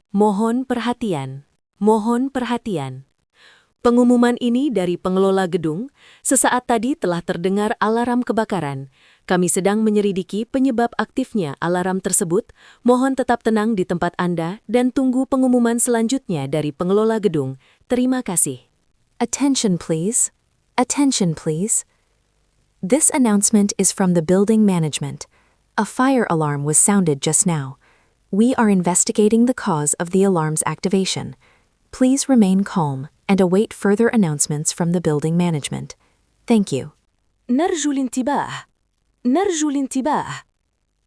Mohon perhatian. Mohon perhatian. Pengumuman ini dari pengelola gedung, sesaat tadi telah terdengar alarm kebakaran. Kami sedang menyelidiki penyebab aktifnya alarm tersebut. Mohon tetap tenang di tempat Anda dan tunggu pengumuman selanjutnya dari pengelola gedung. Terima kasih. Attention please. Attention please. This announcement is from the building management. A fire alarm was sounded just now. We are investigating the cause of the alarm's activation. Please remain calm and await further announcements from the building management. Thank you. نرجو الانتباه. نرجو الانتباه.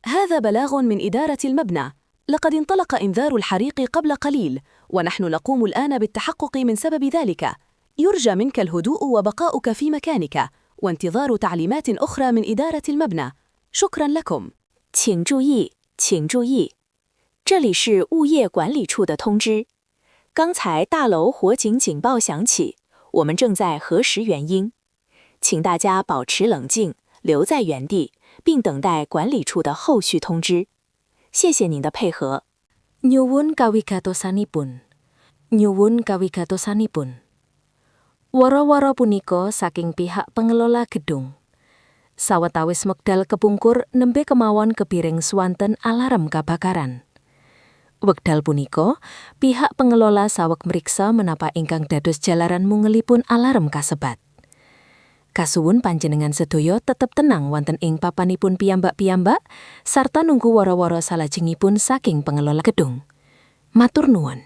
هذا بلاغ من إدارة المبنى. لقد انطلق إنذار الحريق قبل قليل، ونحن نقوم الآن بالتحقق من سبب ذلك. يرجى منك الهدوء وبقاؤك في مكانك، وانتظار تعليمات أخرى من إدارة المبنى. شكرا لكم. 请注意，请注意，这里是物业管理处的通知。刚才大楼火警警报响起，我们正在核实原因，请大家保持冷静，留在原地，并等待管理处的后续通知。谢谢您的配合。Nyuwun kawigatosanipun. Nyuwun kawigatosanipun. Wara-wara punika saking pihak pengelola gedung. Sawetawis wekdal kepungkur nembe kemawon kepiring swanten alarm kebakaran. Wekdal punika, pihak pengelola saweg mriksa menapa ingkang dados jalaran mungelipun alarm kasebat. Kasuwun panjenengan sedaya tetep tenang wonten ing papanipun piyambak-piyambak sarta nunggu wara-wara salajengipun saking pengelola gedung. Matur nuwun.